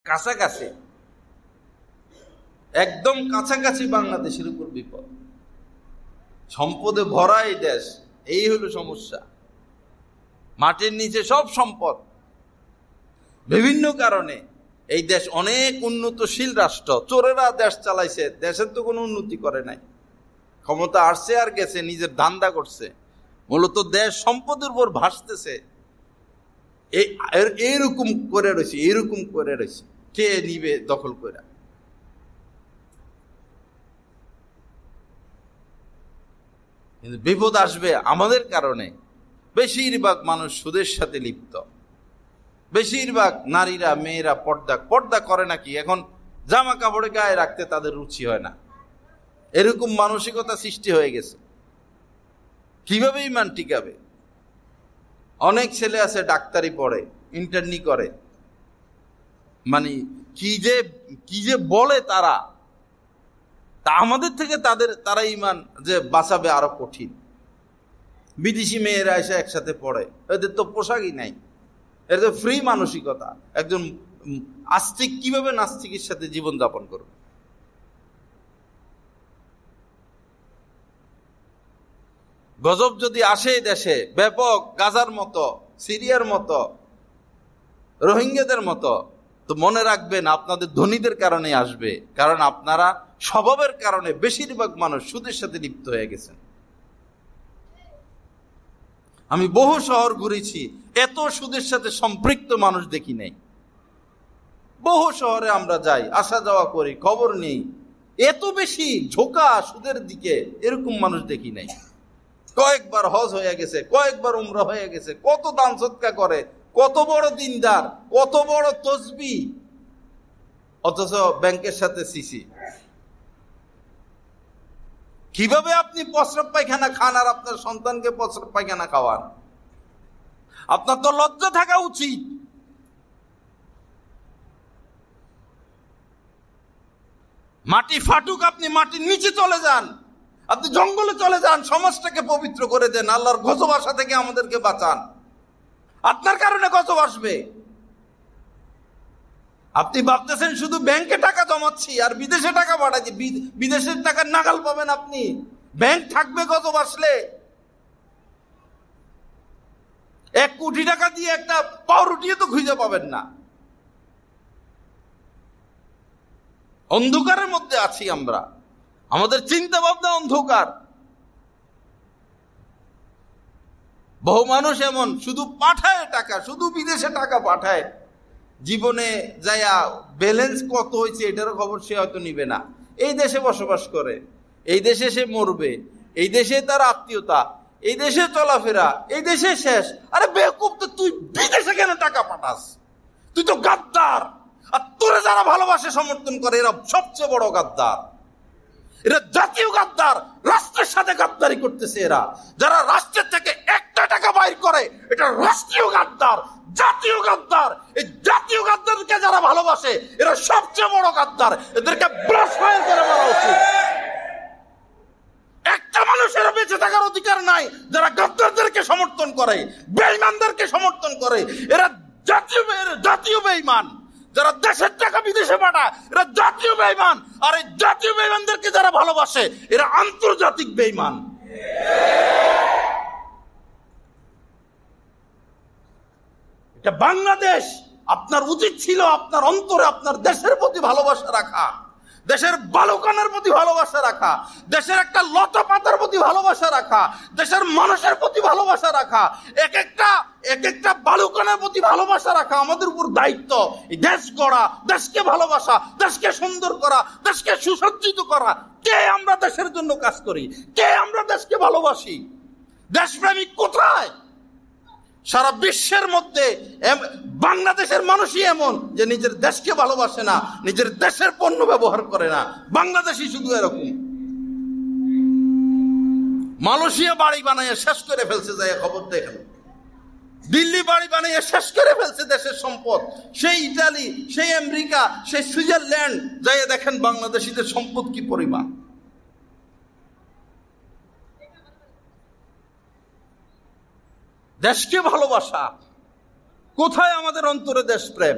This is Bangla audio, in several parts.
কাছাকাছি, একদম কাছাকাছি বাংলাদেশের উপর বিপদ। সম্পদে ভরা এই দেশ, এই হলো সমস্যা। মাটির নিচে সব সম্পদ। বিভিন্ন কারণে এই দেশ অনেক উন্নতশীল রাষ্ট্র, চোরেরা দেশ চালাইছে, দেশের তো কোনো উন্নতি করে নাই। ক্ষমতা আসছে আর গেছে, নিজের ধান্দা করছে। মূলত দেশ সম্পদের উপর ভাসতেছে। এইরকম করে রয়েছে, এইরকম করে রয়েছে, কে নিবে দখল করে? কিন্তু বিপদ আসবে আমাদের কারণে। বেশিরভাগ মানুষ সুদের সাথে লিপ্ত। বেশিরভাগ নারীরা, মেয়েরা পর্দা করে নাকি এখন জামা কাপড়ে গায়ে রাখতে তাদের রুচি হয় না। এরকম মানসিকতা সৃষ্টি হয়ে গেছে। কিভাবে ইমান টিকাবে? অনেক ছেলে আছে ডাক্তারি পড়ে, ইন্টার্নি করে, মানে কি যে বলে তারা, তা আমাদের থেকে তারা ইমান যে বাঁচাবে আরো কঠিন। বিদেশি মেয়েরা এসে একসাথে পড়ে, এদের তো পোশাকই নাই, এর তো ফ্রি মানসিকতা। একজন আস্তিক কিভাবে নাস্তিকের সাথে জীবন যাপন করবে? গজব যদি আসে দেশে ব্যাপক, গাজার মতো, সিরিয়ার মতো, রোহিঙ্গাদের মতো, তো মনে রাখবেন আপনাদের ধনীদের কারণে আসবে। কারণ আপনারা স্বভাবের কারণে বেশিরভাগ মানুষ সুদের সাথে লিপ্ত হয়ে গেছেন। আমি বহু শহর ঘুরেছি, এত সুদের সাথে সম্পৃক্ত মানুষ দেখি নাই। বহু শহরে আমরা যাই, আসা যাওয়া করি, খবর নেই, এত বেশি ঝোঁকা সুদের দিকে এরকম মানুষ দেখি নাই। কয়েকবার হজ হয়ে গেছে, কয়েকবার উমরা হয়ে গেছে, কত দান সদকা করে, কত বড় দিনদার, কত বড় তসবি, অথচ ব্যাংকের সাথে সিসি। কিভাবে আপনি প্রস্রাব পায়খানা খান আর আপনার সন্তানকে প্রস্রাব পায়খানা খাওয়ান? আপনার তো লজ্জা থাকা উচিত। মাটি ফাটুক, আপনি মাটির নিচে চলে যান, আপনি জঙ্গলে চলে যান, সমাজটাকে পবিত্র করে দেন, আল্লাহর গজব আসা থেকে আমাদেরকে বাঁচান। আপনার কারণে গজব আসবে। আপনি ভাবতেছেন শুধু ব্যাংকে টাকা জমাচ্ছি আর বিদেশে টাকা পাঠাচ্ছি, বিদেশের টাকার নাগাল পাবেন আপনি। ব্যাংক থাকবে গজব আসলে। 1 কোটি টাকা দিয়ে একটা পাউরুটিও তো খুঁজে পাবেন না। অন্ধকারের মধ্যে আছি আমরা, আমাদের চিন্তা ভাবনা অন্ধকার। বহু মানুষ এমন শুধু পাঠায় টাকা, শুধু বিদেশে টাকা পাঠায়, জীবনে যায়া ব্যালেন্স কত হয়েছে এটারও খবর সে হয়তো নিবে না। এই দেশে বসবাস করে, এই দেশে সে মরবে, এই দেশে তার আত্মীয়তা, এই দেশে চলাফেরা, এই দেশে শেষ। আরে বেকুব, তো তুই বিদেশে কেন টাকা পাঠাস? তুই তো গাদ্দার। আর তোরে যারা ভালোবাসে, সমর্থন করে, এরা সবচেয়ে বড় গাদ্দার। এরা জাতীয় গাদ্দার, রাষ্ট্রের সাথে গাদ্দারি করতেছে। এরা যারা রাষ্ট্রের থেকে একটা টাকা বাইর করে, এটা রাষ্ট্রীয় গাদ্দার, জাতীয় গাদ্দার। এই জাতীয় গাদ্দারকে যারা ভালোবাসে, এরা সবচেয়ে বড় গাদ্দার। এদেরকে ব্রাশ ফায়ার করে মারা উচিত। একটা মানুষের বেঁচে থাকার অধিকার নাই যারা গাদ্দারদেরকে সমর্থন করে, বেঈমানদেরকে সমর্থন করে। এরা জাতীয় বেঈমান। যারা দেশের টাকা বিদেশে পাঠায়, এরা জাতীয় বেঈমান। আর এই জাতীয় বেঈমানদেরকে যারা ভালোবাসে, এরা আন্তর্জাতিক বেঈমান। এটা বাংলাদেশ। আপনার উচিত ছিল আপনার অন্তরে আপনার দেশের প্রতি ভালোবাসা রাখা, দেশের বালুকানের প্রতি ভালোবাসা রাখা, দেশের একটা লতা পাতার প্রতি ভালোবাসা রাখা, দেশের মানুষের প্রতি ভালোবাসা রাখা, এক একটা বালুকানের প্রতি ভালোবাসা রাখা আমাদের উপর দায়িত্ব। এই দেশ গড়া, দেশকে ভালোবাসা, দেশকে সুন্দর করা, দেশকে সুসজ্জিত করা। কে আমরা দেশের জন্য কাজ করি? কে আমরা দেশকে ভালোবাসি? দেশপ্রেমিক কোথায়? সারা বিশ্বের মধ্যে বাংলাদেশের মানুষই এমন যে নিজের দেশকে ভালোবাসে না, নিজের দেশের পণ্য ব্যবহার করে না। বাংলাদেশই শুধু এরকম। মালয়েশিয়া বাড়ি বানাইয়া শেষ করে ফেলছে, যাই খবর দেখেন। দিল্লি বাড়ি বানাইয়া শেষ করে ফেলছে দেশের সম্পদ। সেই ইটালি, সেই আমেরিকা, সেই সুইজারল্যান্ড যাই দেখেন বাংলাদেশিদের সম্পদ কি পরিমাণ। দেশকে ভালোবাসা কোথায়? আমাদের অন্তরে দেশপ্রেম।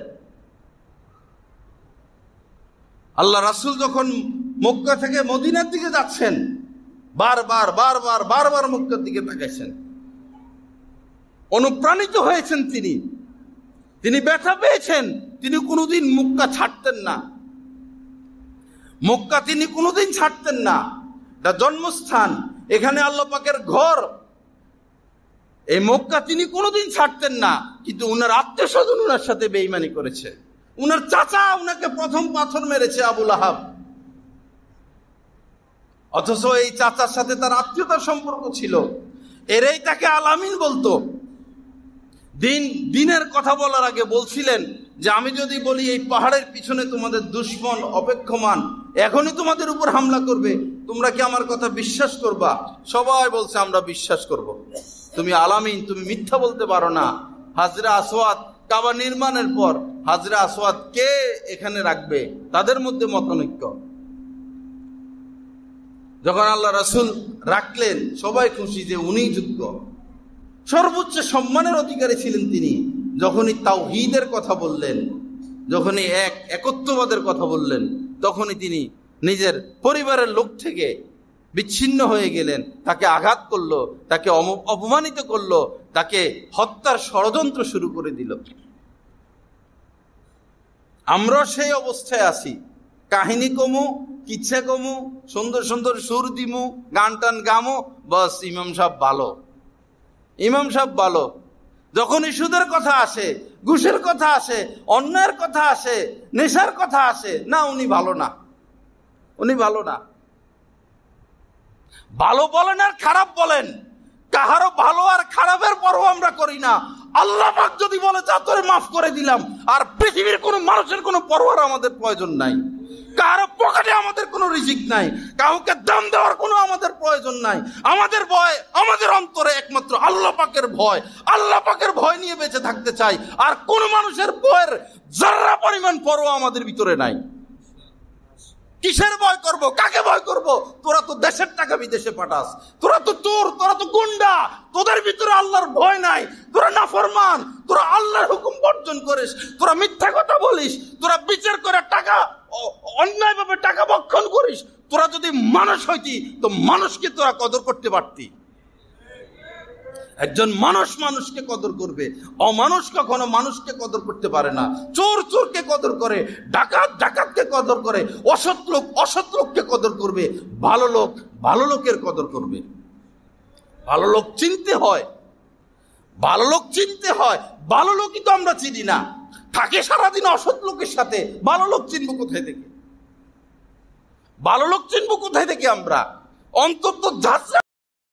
আল্লাহ রাসূল যখন মক্কা থেকে মদিনার দিকে যাচ্ছেন, বারবার বারবার বারবার মক্কার দিকে তাকাইছেন। অনুপ্রাণিত হয়েছেন তিনি ব্যথা পেয়েছেন। তিনি কোনোদিন মক্কা ছাড়তেন না। মক্কা তিনি কোনোদিন ছাড়তেন না। এটা জন্মস্থান, এখানে আল্লাহ পাকের ঘর। এই মক্কা তিনি কোনোদিন ছাড়তেন না। কিন্তু উনার আত্মীয় স্বজন উনার সাথে বেঈমানি করেছে। উনার চাচা উনাকে প্রথম পাথর মেরেছে, আবু লাহাব। অথচ এই চাচার সাথে তার আত্মীয়তার সম্পর্ক ছিল। এরাই তাকে আলামিন বলতো। দিনের কথা বলার আগে বলছিলেন যে আমি যদি বলি এই পাহাড়ের পিছনে তোমাদের দুশমন অপেক্ষমান, এখনই তোমাদের উপর হামলা করবে, তোমরা কি আমার কথা বিশ্বাস করবা? সবাই বলছে আমরা বিশ্বাস করব। তুমি আলামিন, তুমি মিথ্যা বলতে পারো না। হাজরা আসওয়াদ, কাবা নির্মাণের পর হাজরা আসওয়াদ কে এখানে রাখবে, তাদের মধ্যে মতানৈক্য। যখন আল্লাহ রাসূল রাখলেন, সবাই খুশি যে উনি যোগ্য। সর্বোচ্চ সম্মানের অধিকারী ছিলেন তিনি। যখনই তাওহীদের কথা বললেন, যখনই একত্ববাদের কথা বললেন, তখনই তিনি নিজের পরিবারের লোক থেকে বিচ্ছিন্ন হয়ে গেলেন। তাকে আঘাত করলো, তাকে অপমানিত করলো, তাকে হত্যার ষড়যন্ত্র শুরু করে দিল। আমরা সেই অবস্থায় আছি। কাহিনী কমু, কিচ্ছা কমু, সুন্দর সুন্দর সুর দিমু, গান টান গামো, বস ইমাম সাহেব ভালো, ইমাম সাহেব ভালো। যখনই সুদের কথা আসে, ঘুষের কথা আসে, অন্যায়ের কথা আসে, নেশার কথা আসে, না উনি ভালো না, উনি ভালো না। ভালো বলেন আর খারাপ বলেন, কাহারও ভালো আর খারাপের পরও আমরা করি না। আল্লাহ পাক যদি বলে যা তোরে মাফ করে দিলাম, আর পৃথিবীর কোনো মানুষের কোনো পরোয়ার আমাদের প্রয়োজন নাই। কারো পকেটে আমাদের কোনো রিজিক নাই, কাউকে দাম দেওয়ার কোনো আমাদের প্রয়োজন নাই। আমাদের ভয়, আমাদের অন্তরে একমাত্র আল্লাহ পাকের ভয়। আল্লাহ পাকের ভয় নিয়ে বেঁচে থাকতে চাই। আর কোন মানুষের ভয়ের যারা পরিমাণ পরোয়া আমাদের ভিতরে নাই। কিসের ভয় করব, কাকে ভয় করব? তোরা তো দেশের টাকা বিদেশে পাঠাস, তোরা তো চোর, তোরা তো গুন্ডা, তোদের ভিতরে আল্লাহর ভয় নাই। তোরা নাফরমান, তোরা আল্লাহর হুকুম বর্জন করিস, তোরা মিথ্যা কথা বলিস, তোরা বিচার করে টাকা অন্যায়ভাবে টাকা ভক্ষণ করিস। তোরা যদি মানুষ হইতি তো মানুষকে তোরা কদর করতে পারতি। একজন মানুষ মানুষকে কদর করবে, অমানুষ কখনো মানুষকে কদর করতে পারে না। চোর চোরকে কদর করে, ডাকাত ডাকাতকে কদর করে, অসৎ লোক অসৎ লোককে কদর করবে, ভালো লোক ভালো লোকের কদর করবে। ভালো লোক চিনতে হয়, ভালো লোক চিনতে হয়। ভালো লোকই তো আমরা চিনি না, থাকে সারাদিন অসৎ লোকের সাথে। ভালো লোক চিনবো কোথায় থেকে? ভালো লোক চিনবো কোথায় থেকে আমরা? অন্তত যাত্রা